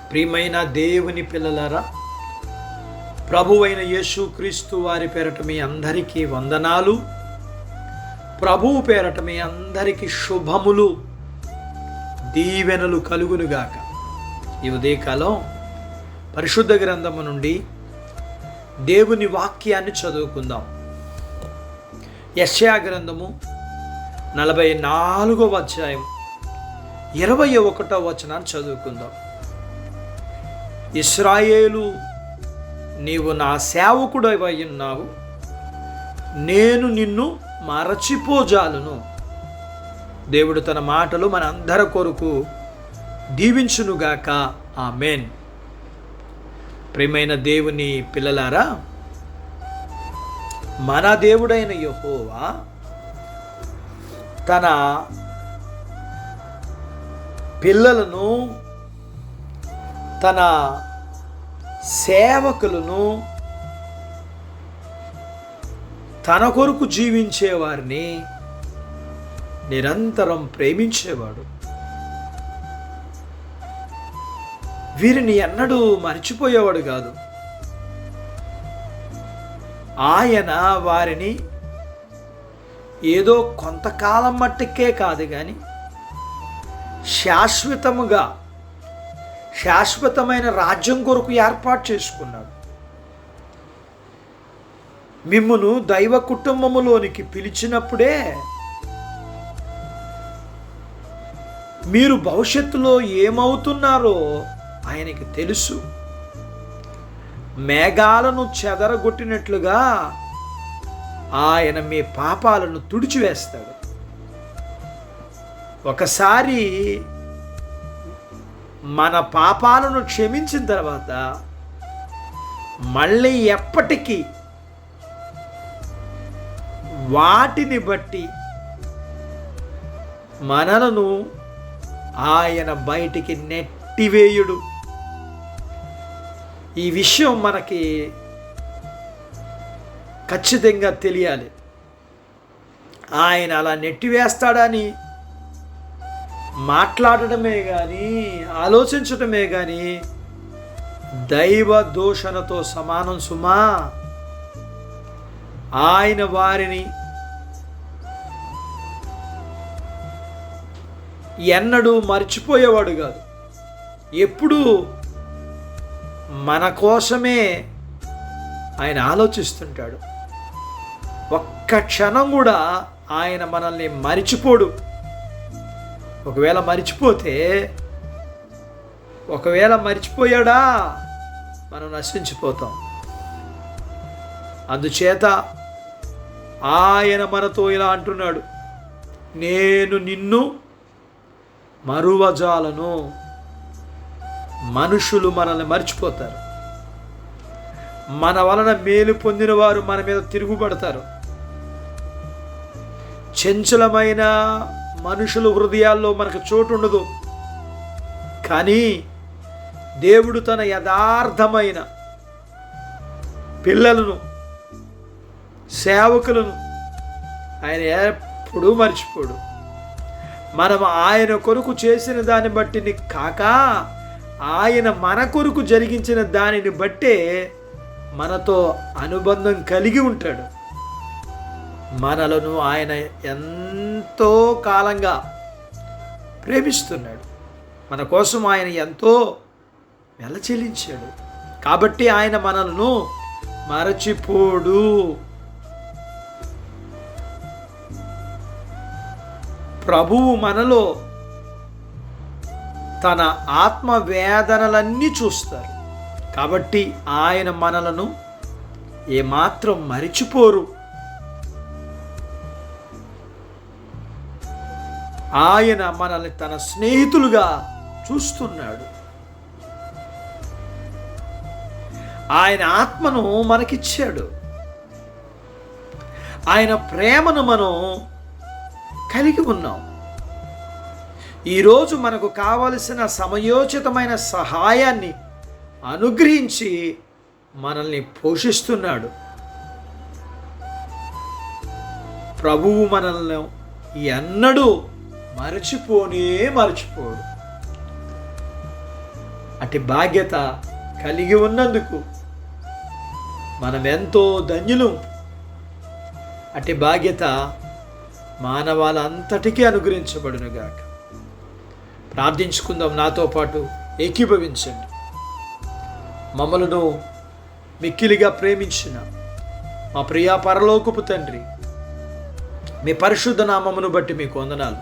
ప్రియమైన దేవుని పిల్లలారా, ప్రభువైన యేసుక్రీస్తు వారి పేరట మీ అందరికీ వందనాలు. ప్రభువు పేరట మీ అందరికీ శుభములు, దీవెనలు కలుగునుగాక. ఈ ఉదయకాలం పరిశుద్ధ గ్రంథము నుండి దేవుని వాక్యాన్ని చదువుకుందాం. యెషయా గ్రంథము 44వ అధ్యాయం 21వ వచనాన్ని చదువుకుందాం. ఇశ్రాయేలు, నీవు నా సేవకుడవై ఉన్నావు, నేను నిన్ను మరచిపోజాలను. దేవుడు తన మాటలు మన అందరి కొరకు దీవించునుగాక. ఆమేన్. ప్రియమైన దేవుని పిల్లలారా, మన దేవుడైన యెహోవా తన పిల్లలను, తన సేవకులను, తన కొరకు జీవించేవారిని నిరంతరం ప్రేమించేవాడు. వీరిని ఎన్నడూ మర్చిపోయేవాడు కాదు. ఆయన వారిని ఏదో కొంతకాలం మట్టుకే కాదు కానీ శాశ్వతమైన రాజ్యం కొరకు ఏర్పాటు చేసుకున్నాడు. మిమ్మును దైవ కుటుంబములోనికి పిలిచినప్పుడే మీరు భవిష్యత్తులో ఏమవుతున్నారో ఆయనకి తెలుసు. మేఘాలను చెదరగొట్టినట్లుగా ఆయన మీ పాపాలను తుడిచివేస్తాడు. ఒకసారి మన పాపాలను క్షమించిన తర్వాత మళ్ళీ ఎప్పటికీ వాటిని బట్టి మనలను ఆయన బయటికి నెట్టివేయుడు. ఈ విషయం మనకి ఖచ్చితంగా తెలియాలి. ఆయన అలా నెట్టివేస్తాడని మాట్లాడటమే కానీ, ఆలోచించటమే కానీ దైవ దూషణతో సమానం సుమా. ఆయన వారిని ఎన్నడూ మర్చిపోయేవాడు కాదు. ఎప్పుడూ మన కోసమే ఆయన ఆలోచిస్తుంటాడు. ఒక్క క్షణం కూడా ఆయన మనల్ని మరిచిపోడు. ఒకవేళ మరిచిపోయాడా మనం నశించిపోతాం. అందుచేత ఆయన మనతో ఇలా అంటున్నాడు, నేను నిన్ను మరువజాలను. మనుషులు మనల్ని మర్చిపోతారు. మన వలన మేలు పొందిన వారు మన మీద తిరుగుబడతారు. చంచలమైన మనుషుల హృదయాల్లో మనకు చోటు ఉండదు. కానీ దేవుడు తన యథార్థమైన పిల్లలను, సేవకులను ఆయన ఎప్పుడూ మర్చిపోడు. మనం ఆయన కొరకు చేసిన దాన్ని బట్టి కాక, ఆయన మన కొరకు జరిగించిన దానిని బట్టే మనతో అనుబంధం కలిగి ఉంటాడు. మనలను ఆయన ఎంతో కాలంగా ప్రేమిస్తున్నాడు. మన కోసం ఆయన ఎంతో వెల చెల్లించాడు. కాబట్టి ఆయన మనలను మరచిపోడు. ప్రభువు మనలో తన ఆత్మ వేదనలన్నీ చూస్తారు. కాబట్టి ఆయన మనలను ఏమాత్రం మరిచిపోరు. ఆయన మనల్ని తన స్నేహితులుగా చూస్తున్నాడు. ఆయన ఆత్మను మనకిచ్చాడు. ఆయన ప్రేమను మనం కలిగి ఉన్నాం. ఈరోజు మనకు కావలసిన సమయోచితమైన సహాయాన్ని అనుగ్రహించి మనల్ని పోషిస్తున్నాడు. ప్రభువు మనల్ని ఎన్నడూ మరచిపోడు. అట్టి బాధ్యత కలిగి ఉన్నందుకు మనం ఎంతో ధన్యులు. అట్టి బాధ్యత మానవాళంతటికీ అనుగ్రహించబడునుగాక. ప్రార్థించుకుందాం. నాతో పాటు ఏకీభవించండి. మమ్మలను మిక్కిలిగా ప్రేమించిన మా ప్రియా పరలోకపు తండ్రి, మీ పరిశుద్ధ నామమును బట్టి మీకు వందనాలు.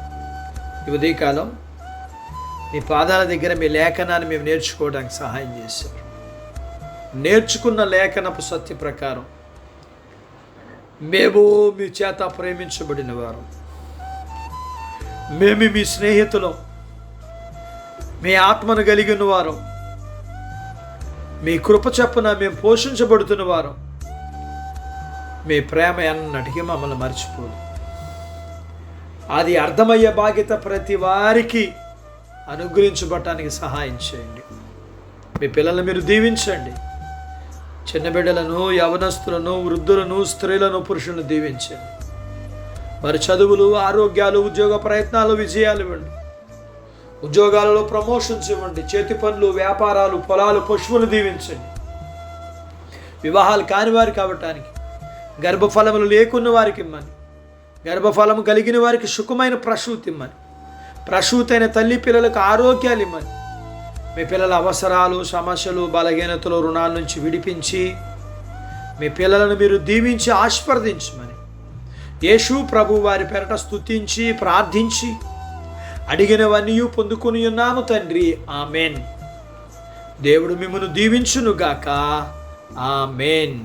ఈ ఉదయకాలం మీ పాదాల దగ్గర మీ లేఖనాన్ని మేము నేర్చుకోవడానికి సహాయం చేశారు. నేర్చుకున్న లేఖనపు సత్య ప్రకారం మేము మీ చేత ప్రేమించబడిన వారు, మేము మీ స్నేహితులం, మీ ఆత్మను కలిగిన వారు, మీ కృప చప్పున మేము పోషించబడుతున్న వారు. మీ ప్రేమ అన్నటికీ మమ్మల్ని మర్చిపోదు. అది అర్థమయ్యే బాధ్యత ప్రతి వారికి అనుగ్రహించబడటానికి సహాయం చేయండి. మీ పిల్లలను మీరు దీవించండి. చిన్న బిడ్డలను, యవనస్తులను, వృద్ధులను, స్త్రీలను, పురుషులను దీవించండి. వారి చదువులు, ఆరోగ్యాలు, ఉద్యోగ ప్రయత్నాలు విజయాలు ఇవ్వండి. ఉద్యోగాలలో ప్రమోషన్స్ ఇవ్వండి. చేతి పనులు, వ్యాపారాలు, పొలాలు, పశువులు దీవించండి. వివాహాలు కాని వారికి అవ్వటానికి, గర్భఫలములు లేకున్న వారికి ఇమ్మని, గర్భఫలము కలిగిన వారికి సుఖమైన ప్రసూతి ఇమ్మని, ప్రసూతి అయిన తల్లి పిల్లలకు ఆరోగ్యాలు ఇమ్మని, మీ పిల్లల అవసరాలు, సమస్యలు, బలహీనతలు, రుణాల నుంచి విడిపించి మీ పిల్లలను మీరు దీవించి ఆశీర్వదించమని యేసు ప్రభు వారి పేరట స్తుతించి ప్రార్థించి అడిగినవన్నీ పొందుకొని ఉన్నాము తండ్రి. ఆమెన్. దేవుడు మిమ్మల్ని దీవించునుగాక. ఆమెన్.